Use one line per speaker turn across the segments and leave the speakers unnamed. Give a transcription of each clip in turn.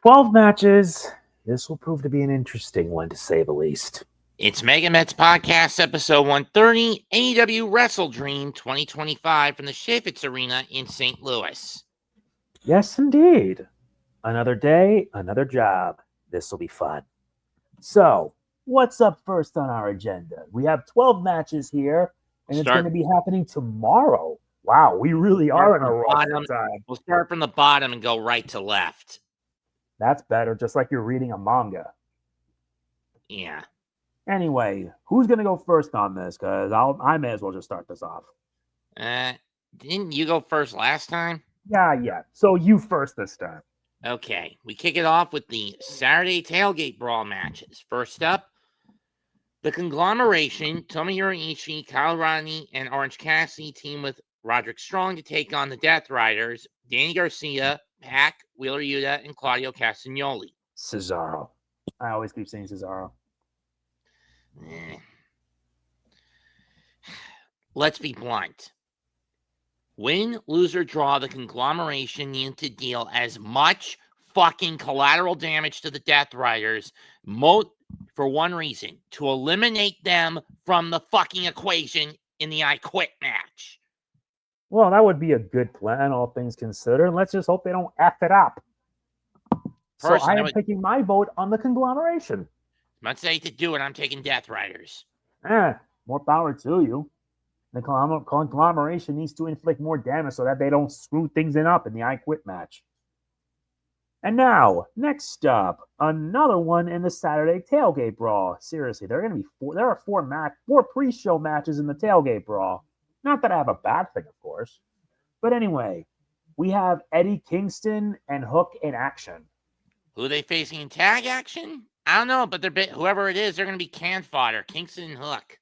12 matches. This will prove to be an interesting one, to say the least.
It's MegaMets Podcast, episode 130, AEW WrestleDream 2025 from the Chaffetz Arena in St. Louis.
Yes, indeed. Another day, another job. This will be fun. So, what's up first on our agenda? We have 12 matches here, and it's going to be happening tomorrow. Wow, we really are in a rush for time.
We'll start from the bottom and go right to left.
That's better, just like you're reading a manga.
Yeah.
Anyway, who's going to go first on this? Because I may as well just start this off.
Didn't you go first last time?
Yeah. So you first this time.
Okay. We kick it off with the Saturday Tailgate Brawl matches. First up, the Conglomeration, Tomohiro Ishii, Kyle Rodney, and Orange Cassidy team with Roderick Strong to take on the Death Riders, Danny Garcia, Pac, Wheeler Yuta, and Claudio Castagnoli.
Cesaro. I always keep saying Cesaro.
Let's be blunt. Win, lose, or draw, the Conglomeration need to deal as much fucking collateral damage to the Death Riders for one reason: to eliminate them from the fucking equation in the I Quit match.
Well, that would be a good plan, all things considered. Let's just hope they don't F it up. So I am picking my vote on the Conglomeration.
I'm not saying to do it. I'm taking Death Riders.
More power to you. The Conglomeration needs to inflict more damage so that they don't screw things up in the I Quit match. And now, next up, another one in the Saturday Tailgate Brawl. Seriously, there are four pre-show matches in the Tailgate Brawl. Not that I have a bad thing, of course. But anyway, we have Eddie Kingston and Hook in action.
Who are they facing in tag action? I don't know, but whoever it is, they're going to be can fodder. Kingston and Hook.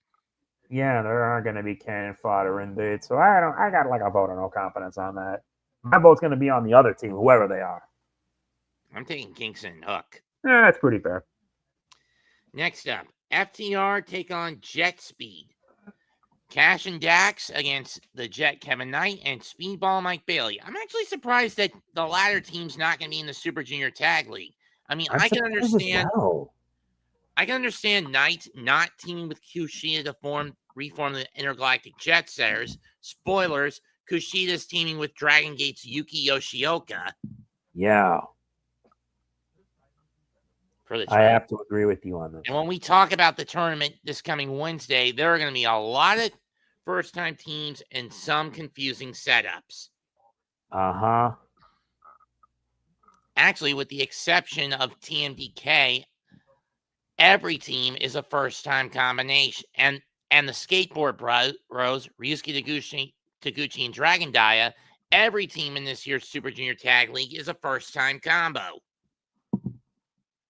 Yeah, there are going to be cannon fodder indeed. So I got like a vote of no confidence on that. My vote's going to be on the other team, whoever they are.
I'm taking Kingston and Hook.
That's pretty fair.
Next up, FTR take on JetSpeed. Cash and Dax against the Jet Kevin Knight and Speedball Mike Bailey. I'm actually surprised that the latter team's not going to be in the Super Junior Tag League. I mean, I can understand.
Well.
I can understand Knight not teaming with Kushida to reform the Intergalactic Jet Setters. Spoilers: Kushida's teaming with Dragon Gate's Yuki Yoshioka.
Yeah. I have to agree with you on this.
And when we talk about the tournament this coming Wednesday, there are going to be a lot of first-time teams and some confusing setups.
Uh-huh.
Actually, with the exception of TMDK, every team is a first-time combination. And the Skateboard Bros, Ryusuke Taguchi, and Dragon Dia, every team in this year's Super Junior Tag League is a first-time combo.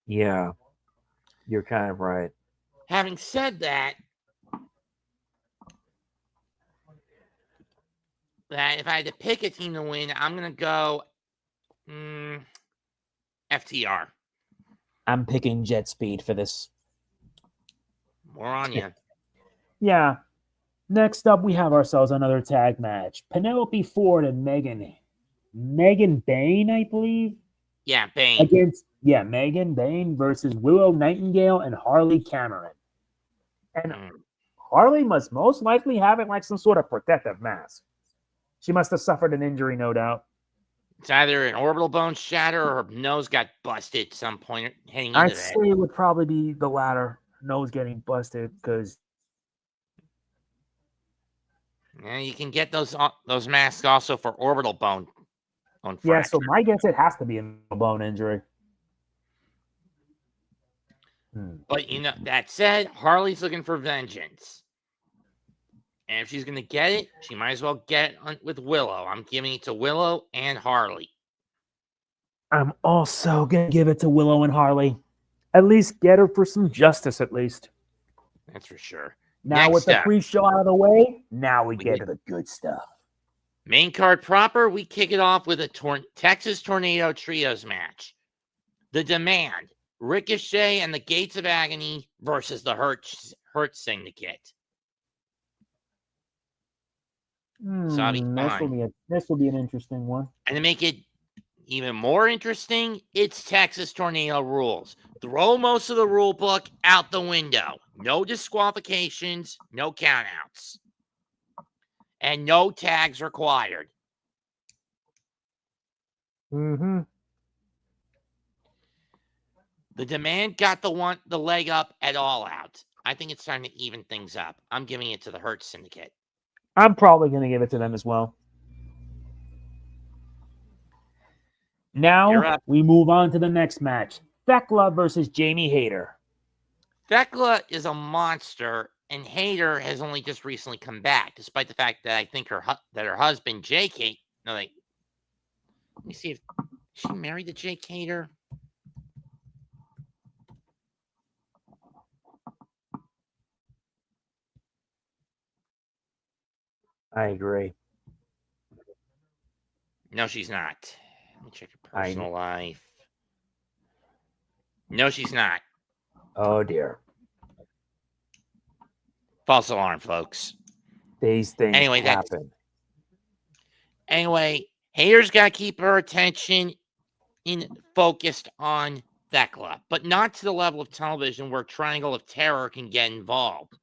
Yeah, you're kind of right.
Having said that, if I had to pick a team to win, I'm going to go FTR.
I'm picking JetSpeed for this.
More on you.
Yeah. Next up, we have ourselves another tag match. Penelope Ford and Megan Bayne, I believe.
Yeah, Bayne.
Megan Bayne versus Willow Nightingale and Harley Cameron. And Harley must most likely have it like some sort of protective mask. She must have suffered an injury, no doubt.
It's either an orbital bone shatter or her nose got busted at some point heading into
I'd
that.
say it would probably be the latter, nose getting busted, because...
Yeah, you can get those masks also for orbital bone.
Yeah, so my guess it has to be a bone injury.
But, that said, Harley's looking for vengeance. And if she's going to get it, she might as well get it with Willow. I'm giving it to Willow and Harley.
I'm also going to give it to Willow and Harley. At least get her for some justice, at least.
That's for sure.
Now with the pre-show out of the way, now we get to the good stuff.
Main card proper, we kick it off with a Texas Tornado Trios match. The Demand, Ricochet and the Gates of Agony versus the Hurt Syndicate.
This will be an interesting one.
And to make it Even more interesting, it's Texas Tornado rules. Throw most of the rule book out the window. No disqualifications, no countouts, and no tags required.
Mm-hmm.
The demand got the leg up at All Out. I think it's time to even things up. I'm giving it to the Hurt Syndicate.
I'm probably going to give it to them as well. Now, we move on to the next match. Thekla versus Jamie Hayter.
Thekla is a monster, and Hayter has only just recently come back, despite the fact that I think her husband, Jake Hayter... let me see if... Is she married to Jake Hayter?
I agree.
No, she's not. Let me check her personal life. No, she's not.
Oh, dear.
False alarm, folks.
These things happen.
Anyway, Hayter's got to keep her attention focused on Thekla, but not to the level of television where Triangle of Terror can get involved.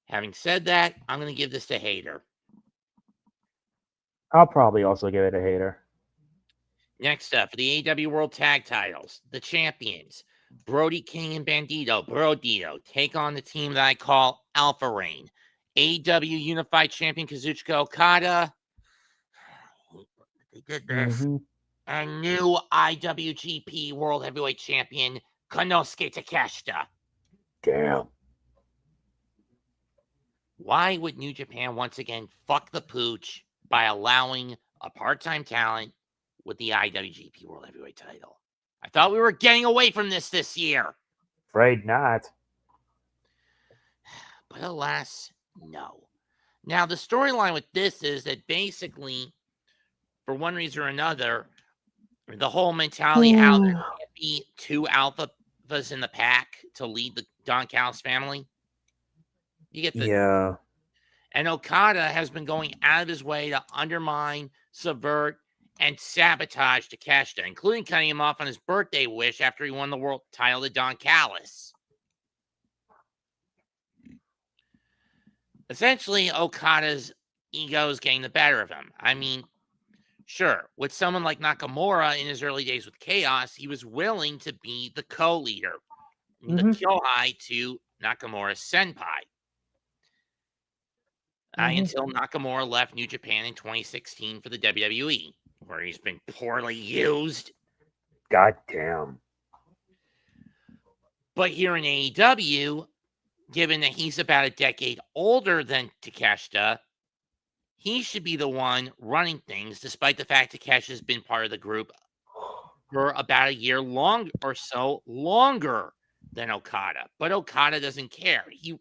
Having said that, I'm going to give this to Hayter.
I'll probably also give it a Hayter.
Next up, for the AEW World Tag Titles, the champions, Brody King and Bandido, BroDido, take on the team that I call Alpha Reign. AEW Unified Champion Kazuchika Okada. They did this.
Mm-hmm.
And new IWGP World Heavyweight Champion, Konoske Takeshita.
Damn.
Why would New Japan once again fuck the pooch by allowing a part-time talent with the IWGP World Heavyweight title? I thought we were getting away from this year.
Afraid not.
But alas, no. Now, the storyline with this is that basically, for one reason or another, the whole mentality how there can't be two alphas in the pack to lead the Don Callis family. You get the...
Yeah.
And Okada has been going out of his way to undermine, subvert, and sabotage Takeshita, including cutting him off on his birthday wish after he won the world title to Don Callis. Essentially, Okada's ego is getting the better of him. I mean, sure, with someone like Nakamura in his early days with Chaos, he was willing to be the co-leader, the Kyohai to Nakamura's senpai. Until Nakamura left New Japan in 2016 for the WWE, where he's been poorly used.
God damn.
But here in AEW, given that he's about a decade older than Takeshita, he should be the one running things, despite the fact Takeshita's been part of the group for about a year longer than Okada. But Okada doesn't care. He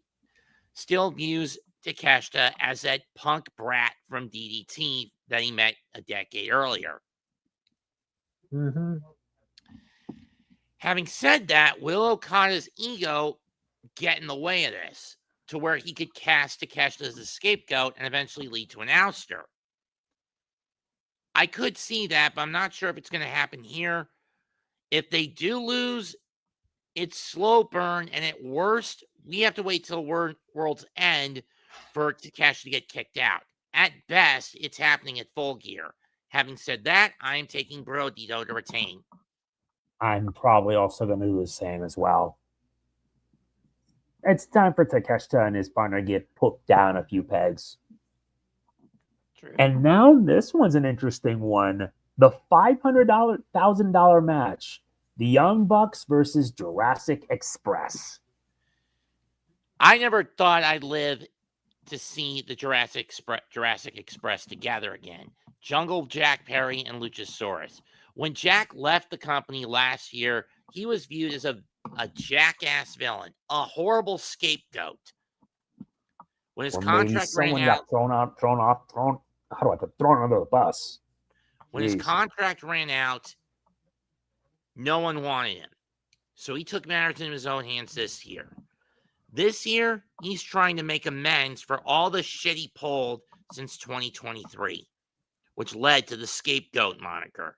still views Takeshita as that punk brat from DDT that he met a decade earlier.
Mm-hmm.
Having said that, will Okada's ego get in the way of this to where he could cast Takeshita as a scapegoat and eventually lead to an ouster? I could see that, but I'm not sure if it's going to happen here. If they do lose, it's slow burn, and at worst, we have to wait till World's End for Takeshita to get kicked out. At best, it's happening at Full Gear. Having said that, I am taking BroDido to retain.
I'm probably also going to do the same as well. It's time for Takeshita and his partner to get put down a few pegs.
True.
And now this one's an interesting one. The $500,000 match. The Young Bucks versus Jurassic Express.
I never thought I'd live to see the Jurassic Express together again. Jungle Jack Perry and Luchasaurus. When Jack left the company last year, he was viewed as a jackass villain, a horrible scapegoat. When his contract ran out,
got thrown under the bus.
When his contract ran out, no one wanted him. So he took matters into his own hands this year. This year, he's trying to make amends for all the shit he pulled since 2023. which led to the scapegoat moniker.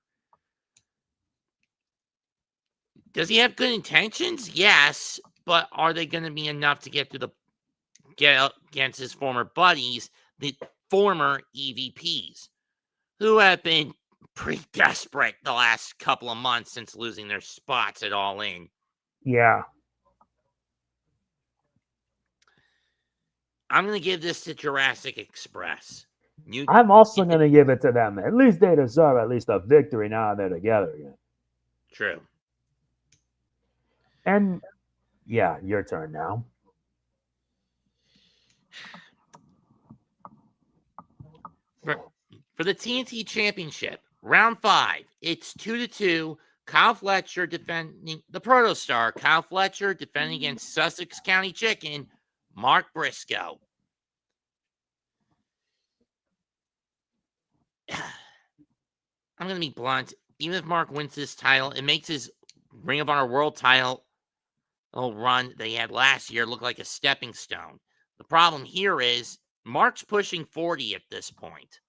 Does he have good intentions? Yes, but are they going to be enough to get up against his former buddies, the former EVPs, who have been pretty desperate the last couple of months since losing their spots at All In?
Yeah.
I'm going to give this to Jurassic Express.
I'm also going to give it to them. At least they deserve at least a victory now they're together again.
True.
And yeah, your turn now.
For the TNT Championship, round 5, it's 2-2. Kyle Fletcher defending the Protostar. Kyle Fletcher defending against Sussex County Chicken, Mark Briscoe. I'm going to be blunt. Even if Mark wins this title, it makes his Ring of Honor World title run that he had last year look like a stepping stone. The problem here is Mark's pushing 40 at this point.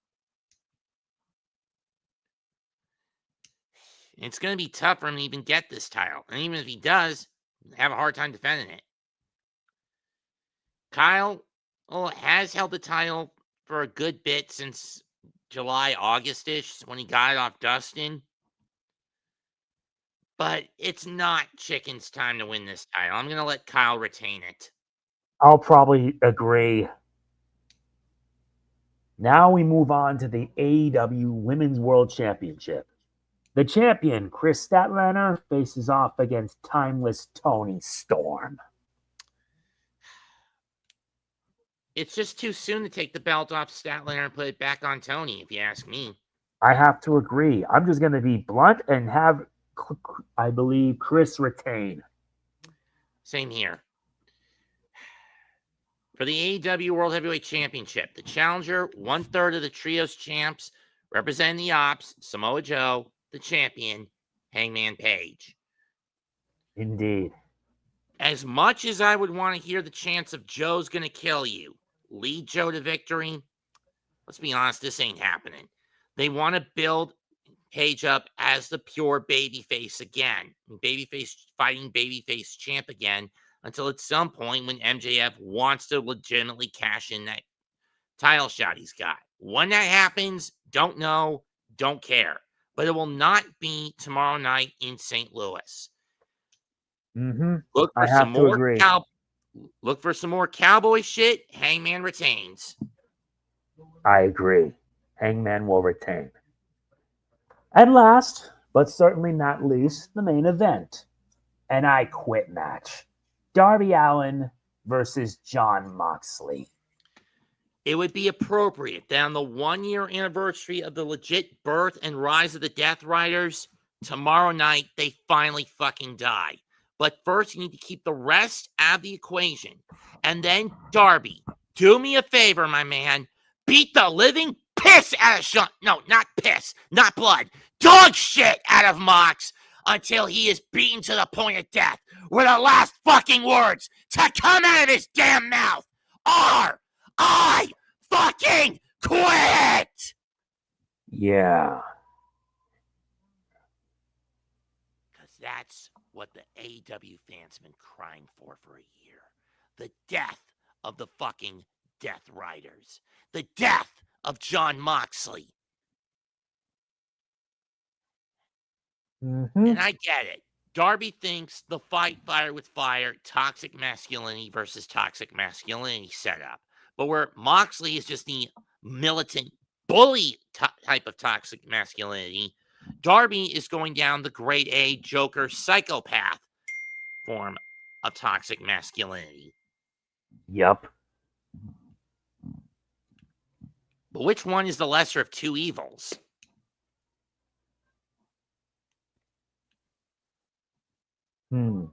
It's going to be tough for him to even get this title. And even if he does, have a hard time defending it. Kyle has held the title for a good bit since July, August-ish, when he got it off Dustin. But it's not Chicken's time to win this title. I'm going to let Kyle retain it.
I'll probably agree. Now we move on to the AEW Women's World Championship. The champion, Chris Statlander, faces off against timeless Toni Storm.
It's just too soon to take the belt off Statlander and put it back on Toni, if you ask me.
I have to agree. I'm just going to be blunt and have, I believe, Chris retain.
Same here. For the AEW World Heavyweight Championship, the challenger, 1/3 of the Trios champs, representing the Ops, Samoa Joe, the champion, Hangman Page.
Indeed.
As much as I would want to hear the chants of Joe's going to kill you, lead Joe to victory, let's be honest, this ain't happening. They want to build Page up as the pure babyface again. Babyface fighting babyface champ again until at some point when MJF wants to legitimately cash in that title shot he's got. When that happens, don't know, don't care. But it will not be tomorrow night in St. Louis.
Mm-hmm.
Look for some more cowboy shit. Hangman retains.
I agree. Hangman will retain. And last, but certainly not least, the main event. An I Quit match. Darby Allin versus Jon Moxley.
It would be appropriate that on the 1-year anniversary of the legit birth and rise of the Death Riders, tomorrow night they finally fucking die. But first, you need to keep the rest out of the equation. And then, Darby, do me a favor, my man. Beat the living piss out of Sean. No, not piss, not blood. Dog shit out of Mox until he is beaten to the point of death. Where the last fucking words to come out of his damn mouth are, I fucking quit!
Yeah.
Because that's what the AEW fans have been crying for a year. The death of the fucking Death Riders. The death of Jon Moxley.
Mm-hmm.
And I get it. Darby thinks the fight fire with fire, toxic masculinity versus toxic masculinity setup. But where Moxley is just the militant bully type of toxic masculinity, Darby is going down the grade A Joker psychopath form of toxic masculinity.
Yep.
But which one is the lesser of two evils? Do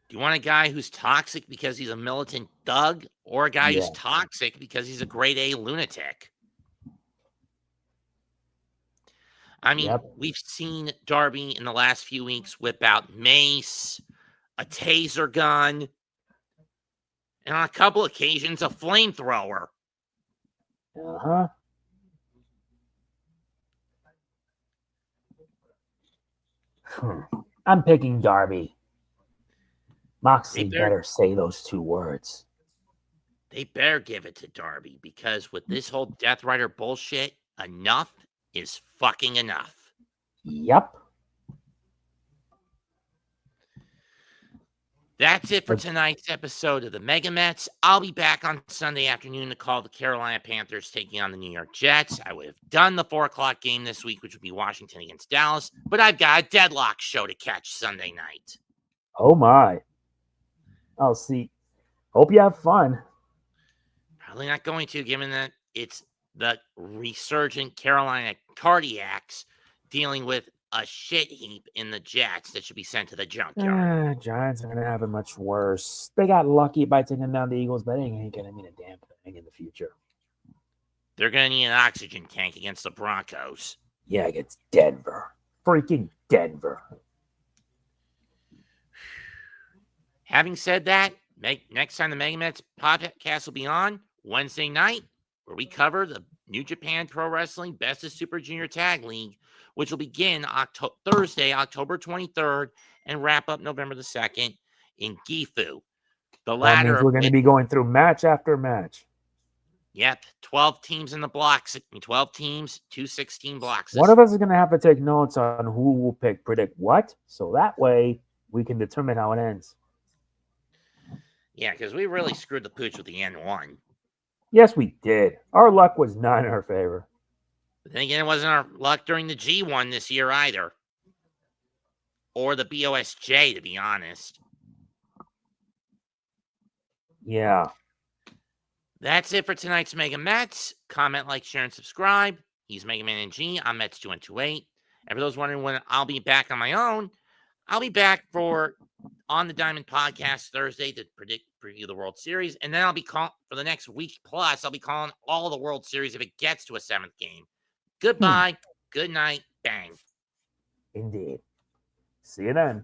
you want a guy who's toxic because he's a militant thug, or a guy who's toxic because he's a grade A lunatic? I mean, we've seen Darby in the last few weeks whip out mace, a taser gun, and on a couple occasions, a flamethrower.
Uh-huh. I'm picking Darby. Moxley better say those 2 words.
They better give it to Darby, because with this whole Death Rider bullshit, enough is fucking enough.
Yep.
That's it for tonight's episode of the MegaMets. I'll be back on Sunday afternoon to call the Carolina Panthers taking on the New York Jets. I would have done the 4 o'clock game this week, which would be Washington against Dallas, but I've got a deadlock show to catch Sunday night.
Oh, my. I'll see. Hope you have fun.
Probably not going to, given that it's the resurgent Carolina Cardiacs dealing with a shit heap in the Jets that should be sent to the junkyard.
Giants are going to have it much worse. They got lucky by taking down the Eagles, but it ain't going to mean a damn thing in the future.
They're going to need an oxygen tank against the Broncos.
Yeah, against Denver. Freaking Denver.
Having said that, next time the MegaMets podcast will be on Wednesday night, where we cover the New Japan Pro Wrestling Best of Super Junior Tag League, which will begin Thursday, October 23rd, and wrap up November the 2nd in Gifu. The latter,
that means we're going to be going through match after match.
Yep, 12 teams in the blocks. 12 teams, 2 16 blocks.
One of us is going to have to take notes on who will predict what, so that way we can determine how it ends.
Yeah, because we really screwed the pooch with the N1.
Yes, we did. Our luck was not in our favor.
But then again, it wasn't our luck during the G1 this year either. Or the BOSJ, to be honest.
Yeah.
That's it for tonight's Mega Mets. Comment, like, share, and subscribe. He's Mega Man NG. I'm Mets2128. And for those wondering when I'll be back on my own, I'll be back for On the Diamond podcast Thursday to preview the World Series. And then I'll be calling for the next week plus. I'll be calling all the World Series if it gets to a 7th game. Goodbye. Good night. Bang.
Indeed. See you then.